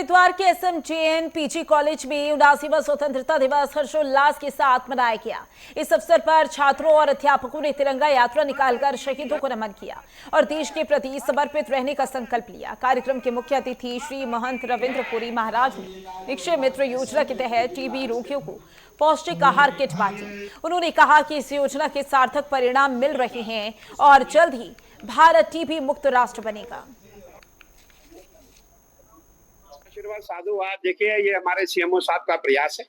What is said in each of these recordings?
हरिद्वार के एसएमजेएन PG college में 79वां स्वतंत्रता दिवस हर्षोल्लास के साथ मनाया गया। इस अवसर पर छात्रों और अध्यापकों ने तिरंगा यात्रा निकालकर शहीदों को नमन किया और देश के प्रति समर्पित रहने का संकल्प लिया। कार्यक्रम के मुख्य अतिथि श्री महंत रविंद्रपुरी महाराज ने निक्षय मित्र योजना के तहत टीबी रोगियों को पौष्टिक आहार किट बांटी। उन्होंने कहा कि इस योजना के सार्थक परिणाम मिल रहे हैं और जल्द ही भारत टीबी मुक्त राष्ट्र बनेगा। आशीर्वाद साधु, आप देखिए, ये हमारे सीएमओ साहब का प्रयास है।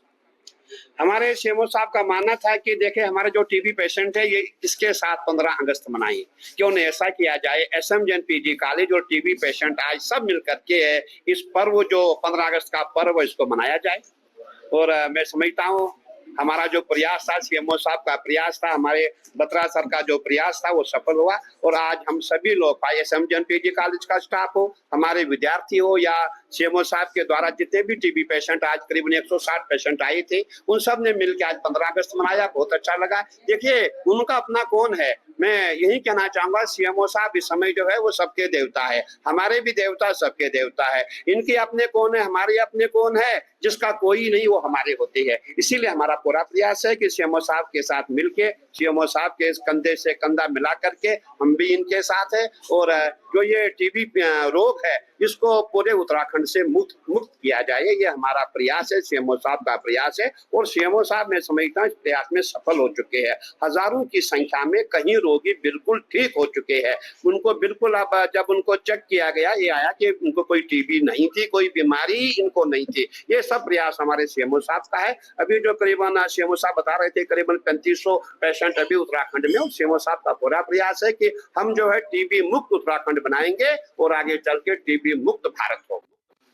हमारे सीएमओ साहब का मानना था कि देखिए, हमारे जो टीबी पेशेंट है, ये इसके साथ 15 अगस्त मनाइए, क्यों नहीं ऐसा किया जाए। एसएमजेएन पीजी कॉलेज और टीबी पेशेंट आज सब मिलकर के इस पर्व, जो 15 अगस्त का पर्व, इसको मनाया जाए। और मैं समझता हूँ हमारा जो प्रयास था, सीएमओ साहब का प्रयास था, हमारे बत्रा सर का जो प्रयास था, वो सफल हुआ। और आज हम सभी लोग, चाहे एसएमजेएन पीजी कॉलेज का स्टाफ हो, हमारे विद्यार्थी हो, या सीएमओ साहब के द्वारा जितने भी टीबी पेशेंट, आज करीबन 160 पेशेंट आए थे, उन सब ने मिलकर आज 15 अगस्त मनाया। बहुत अच्छा लगा। देखिए, उनका अपना कौन है, मैं यही कहना चाहूंगा, सीएमओ साहब इस समय जो है वो सबके देवता है, हमारे भी देवता, सबके देवता है। इनके अपने कौन है, हमारे अपने कौन है, जिसका कोई नहीं वो हमारे होते हैं। इसीलिए हमारा पूरा प्रयास है कि सीएमओ साहब के साथ मिलके, सीएमओ साहब के कंधे से कंधा मिला करके हम भी इनके साथ है। और जो ये टीबी रोग है, इसको पूरे उत्तराखंड से मुक्त किया जाए, ये हमारा प्रयास है, सीएमओ साहब का प्रयास है। और सीएमओ साहब, मैं समझता हूँ, इस प्रयास में सफल हो चुके हैं। हजारों की संख्या में कहीं रोगी बिल्कुल ठीक हो चुके हैं। उनको बिल्कुल, अब जब उनको चेक किया गया, ये आया कि उनको कोई टीबी नहीं थी, कोई बीमारी इनको नहीं थी। ये सब प्रयास हमारे सीएमओ साहब का है। अभी जो करीबन सीएमओ साहब बता रहे थे, करीबन 3500 पेशेंट अभी उत्तराखंड में, और सीएमओ साहब का पूरा प्रयास है कि हम जो है टीबी मुक्त उत्तराखंड बनाएंगे और आगे चल के टीबी मुक्त भारत हो।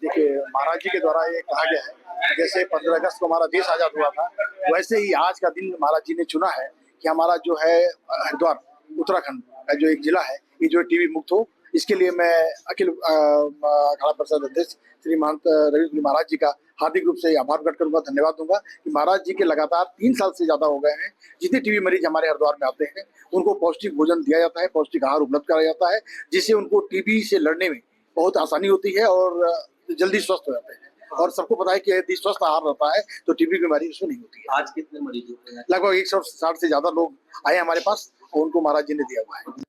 देखिए, महाराज जी के द्वारा ये कहा गया है, जैसे 15 अगस्त को हमारा देश आजाद हुआ था, वैसे ही आज का दिन महाराज जी ने चुना है कि हमारा जो है हरिद्वार उत्तराखंड का जो एक जिला है, ये जो टीबी मुक्त हो। इसके लिए मैं अखिल अखाड़ा परिषद अध्यक्ष श्री महंत रविंद्र महाराज जी का हार्दिक रूप से आभार प्रकट करूंगा, धन्यवाद दूंगा कि महाराज जी के लगातार 3 साल से ज्यादा हो गए हैं, जितने टीबी मरीज हमारे हरिद्वार में आते हैं उनको पौष्टिक भोजन दिया जाता है, पौष्टिक आहार उपलब्ध कराया जाता है, जिससे उनको टीबी से लड़ने में बहुत आसानी होती है और जल्दी स्वस्थ हो जाते हैं। और सबको पता है कि यदि स्वस्थ आहार रहता है तो टीबी की बीमारी उसमें नहीं होती है। आज कितने मरीज हुए हैं? लगभग 160 से ज्यादा लोग आए हमारे पास और उनको महाराज जी ने दिया हुआ है।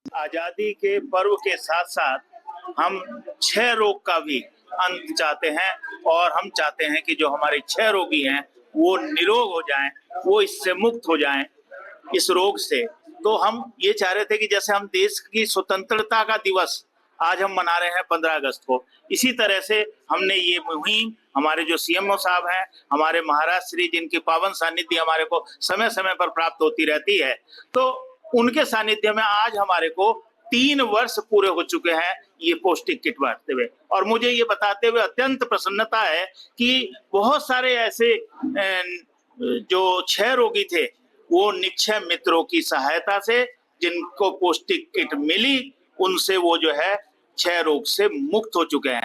आजादी के पर्व के साथ साथ हम क्षय रोग का भी अंत चाहते हैं, और हम चाहते हैं कि जो हमारे क्षय रोगी हैं वो निरोग हो जाएं, वो इससे मुक्त हो जाएं, इस रोग से। तो हम ये चाह रहे थे कि जैसे हम देश की स्वतंत्रता का दिवस आज हम मना रहे हैं 15 अगस्त को, इसी तरह से हमने ये मुहिम, हमारे जो सीएमओ साहब हैं, हमारे महाराज श्री, जिनकी पावन सानिध्य हमारे को समय समय पर प्राप्त होती रहती है, तो उनके सानिध्य में आज हमारे को 3 वर्ष पूरे हो चुके हैं ये पौष्टिक किट बांटते हुए। और मुझे ये बताते हुए अत्यंत प्रसन्नता है कि बहुत सारे ऐसे जो क्षय रोगी थे, वो निक्षय मित्रों की सहायता से जिनको पौष्टिक किट मिली, उनसे वो जो है क्षय रोग से मुक्त हो चुके हैं।